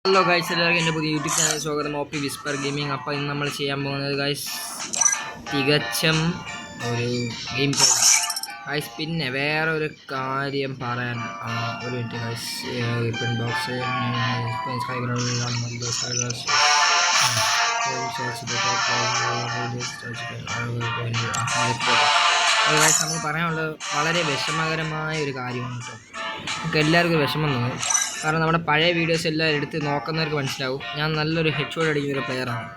Hello guys, എല്ലാവർക്കും എൻ്റെ പുതിയ യൂട്യൂബ് ചാനൽ സ്വാഗതം. OP Whisper gaming. അപ്പോൾ ഇന്ന് നമ്മൾ ചെയ്യാൻ പോകുന്നത് ഗൈസ് തികച്ചും ഒരു ഗെയിം പ്ലേ ഗൈസ്. പിന്നെ വേറെ ഒരു കാര്യം പറയാൻ ഒരു മിനിറ്റ് ഗൈസ്. പിൻ ബോക്സ് നമുക്ക് പറയാനുള്ളത് വളരെ വിഷമകരമായ ഒരു കാര്യമാണ് കേട്ടോ. നമുക്ക് എല്ലാവർക്കും വിഷമം തോന്നും. കാരണം നമ്മുടെ പഴയ വീഡിയോസ് എല്ലാം എടുത്ത് നോക്കുന്നവർക്ക് മനസ്സിലാവും ഞാൻ നല്ലൊരു ഹെഡ്ഷോട്ട് അടിക്കുന്ന ഒരു പ്ലെയറാണ്.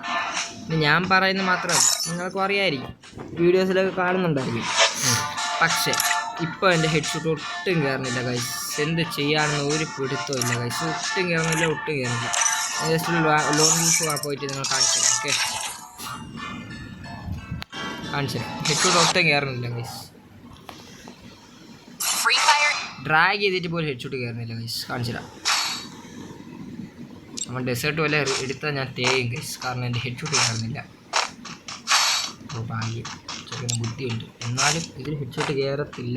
പിന്നെ ഞാൻ പറയുന്നത് മാത്രമല്ല, നിങ്ങൾക്കും അറിയാമായിരിക്കും, വീഡിയോസിലൊക്കെ കാണുന്നുണ്ടായിരിക്കും. പക്ഷേ ഇപ്പോൾ എൻ്റെ ഹെഡ്ഷോട്ട് ഒട്ടും കയറുന്നില്ല ഗൈസ്. എന്ത് ചെയ്യാണെന്ന് ഒരു പിടുത്തവും ഇല്ല ഗൈസ്. ഒട്ടും കയറുന്നില്ല. ജസ്റ്റ് ലോങ് യൂസ് പോയിട്ട് നിങ്ങൾ കാണിച്ചു തരാം. ഓക്കെ, കാണിച്ചു തരാം. ഹെഡ്ഷോട്ട് ഒട്ടും കയറുന്നില്ല ഗൈസ്. ഡ്രാഗ് ചെയ്തിട്ട് പോലും ഹെഡ്ഷോട്ട് കയറുന്നില്ല ഗൈസ്. കാണിച്ചു തരാം. നമ്മൾ ഡെസേർട്ട് പോലെ എടുത്താൽ ഞാൻ തേയും ഗൈസ്. കാരണം എൻ്റെ ഹെഡ്ഷോട്ട് കയറുന്നില്ല. അപ്പോൾ ഭാഗ്യം, ചെറിയ ബുദ്ധിയുണ്ട്. എന്നാലും ഇതിൽ ഹെഡ്ഷോട്ട് കയറത്തില്ല.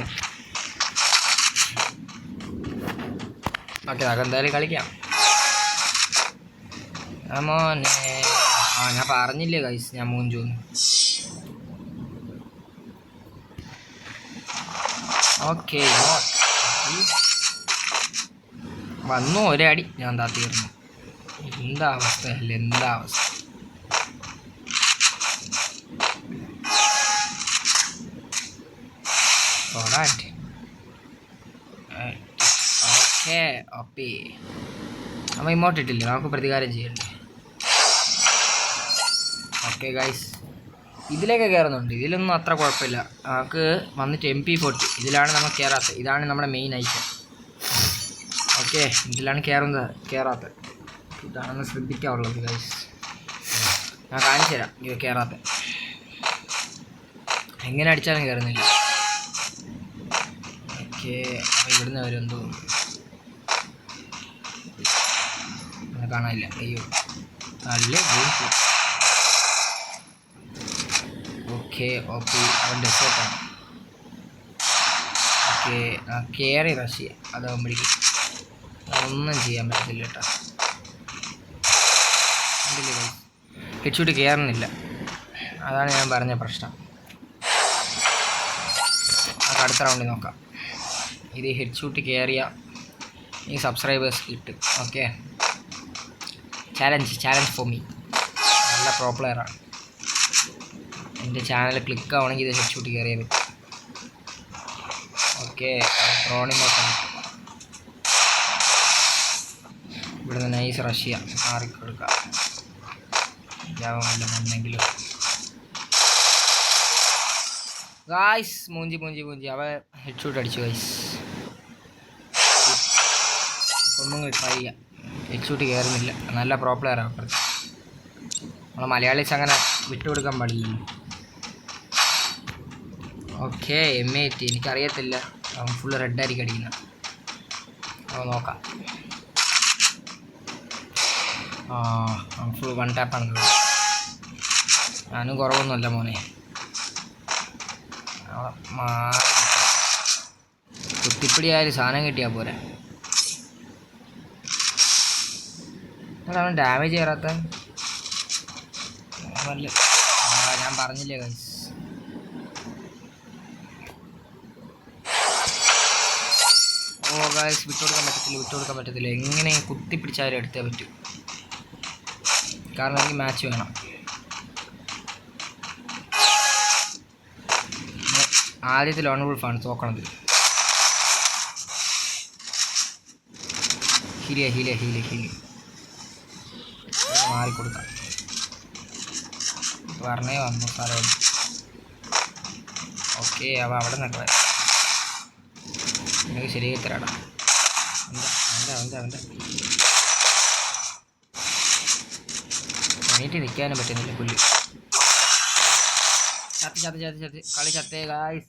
ഓക്കെ, അതൊക്കെ എന്തായാലും കളിക്കാം. മോനെ ഞാൻ പറഞ്ഞില്ലേ ഗൈസ്, ഞാൻ മൂഞ്ചൂന്ന്. ഓക്കെ, വന്നു ഒരടി, ഞാൻ എന്താ തീർന്നു. എന്താ അവസ്ഥ അല്ലേ, എന്താ അവസ്ഥ. ഓക്കെ ഓപ്പി, നമ്മൾ ഇമോട്ട് ഇട്ടില്ല, നമുക്ക് പ്രതികാരം ചെയ്യണ്ടേ. ഓക്കെ ഗൈസ്, ഇതിലേക്ക് കയറുന്നുണ്ട്. ഇതിലൊന്നും അത്ര കുഴപ്പമില്ല. നമുക്ക് വന്നിട്ട് MP40 ഇതിലാണ് നമ്മൾ കയറാത്തത്. ഇതാണ് നമ്മുടെ മെയിൻ ഐറ്റം. ഓക്കെ, ഇതിലാണ് കയറാത്തത്. ഇതാണെന്ന് ശ്രദ്ധിക്കാറുള്ളത് ഗൈസ്. ഞാൻ കാണിച്ചു തരാം ഇത് കയറാത്തത്. എങ്ങനെ അടിച്ചാലും കയറുന്നില്ല. ഓക്കെ, ഇവിടുന്ന് വരുമെന്തോ കാണാനില്ല. അയ്യോ, നല്ല ഗെയിം. ഓക്കെ ഓക്കെ, അവൻ ഡെസേർട്ടാണ്. ഓക്കെ, കയറി റഷ് ചെയ്യാം. അതാകുമ്പോഴേക്കും ഒന്നും ചെയ്യാൻ പറ്റത്തില്ല കേട്ടോ. ഹെഡ്ഷോട്ട് കയറുന്നില്ല, അതാണ് ഞാൻ പറഞ്ഞ പ്രശ്നം. നമുക്ക് അടുത്ത റൗണ്ടിൽ നോക്കാം. ഇത് ഹെഡ്ഷോട്ട് കയറിയ ഈ സബ്സ്ക്രൈബേഴ്സ് കിട്ടും. Okay, challenge for me. നല്ല പ്രോ പ്ലെയറാണ്. എൻ്റെ ചാനൽ ക്ലിക്ക് ആവണമെങ്കിൽ ഇത് ഹെഡ്ഷോട്ട് കയറിയേ പറ്റും. ഓക്കെ, റോണിമോട്ടാണ്. ഇവിടുന്ന് നൈസ് റഷ്യ മാറിക്കൊടുക്കാം. ജാവല്ല മണ്ണെങ്കിലും ഗായ്സ്. മൂഞ്ചി അവ ഹെഡ്ഷോട്ട് അടിച്ചു ഗൈസ്. ഒന്നും ട്രൈ ചെയ്യാം. ഹെഡ്ഷോട്ട് കയറുന്നില്ല. നല്ല പ്രോ പ്ലെയറാണ് അപ്പുറത്ത്. നമ്മൾ മലയാളീസ് അങ്ങനെ വിട്ടുകൊടുക്കാൻ പാടില്ലല്ലോ. ഓക്കെ, M80 എനിക്കറിയത്തില്ല. അവൻ ഫുള്ള് റെഡായിരിക്കും അടിക്കുന്നത്. അപ്പോൾ നോക്കാം. അവൻ ഫുൾ വൺ ടാപ്പാണ്. ഞാനും കുറവൊന്നുമല്ല മോനെ. കുത്തിപ്പിടി ആയാലും സാധനം കിട്ടിയാൽ പോരെ. അവൻ ഡാമേജ് കയറാത്ത ഞാൻ പറഞ്ഞില്ലേ ഗൈസ്. ഓ ഗൈസ്, വിട്ടുകൊടുക്കാൻ പറ്റത്തില്ല. എങ്ങനെ കുത്തിപ്പിടിച്ചാലും എടുത്തേ പറ്റൂ. കാരണം എനിക്ക് മാച്ച് വേണം. ആദ്യത്തെ ലോൺ വുൾഫാണ് തോക്കണത്. ഹീലി മാറിക്കൊടുക്കാം. പറഞ്ഞേ വന്നു സാറേ. ഓക്കെ, അവ അവിടെ നിൽക്കുക. എനിക്ക് ശരിയായി തരാടാ. എണീറ്റ് നിൽക്കാനും പറ്റുന്നില്ല. പുല്ല് ചത്ത് കളി ചത്തേ ഗായ്സ്.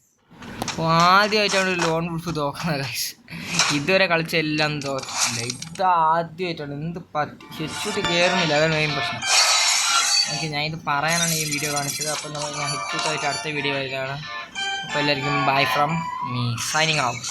ആദ്യമായിട്ടാണ് ഒരു ലോൺ വുൾഫ് തോക്കുന്നത് ഗായ്സ്. ഇതുവരെ കളിച്ച എല്ലാം തോറ്റില്ല. ഇത് ആദ്യമായിട്ടാണ്. എന്ത് ഹെഡ്ഷോട്ട് കയറുന്നില്ല, അതാണ് മെയിൻ പ്രശ്നം. ഞാൻ ഇത് പറയാനാണ് ഈ വീഡിയോ കാണിച്ചത്. അപ്പോൾ ഞാൻ ഹെഡ്ഷോട്ടായിട്ട് അടുത്ത വീഡിയോ കാണാം. അപ്പോൾ എല്ലാവർക്കും bye from me, signing out.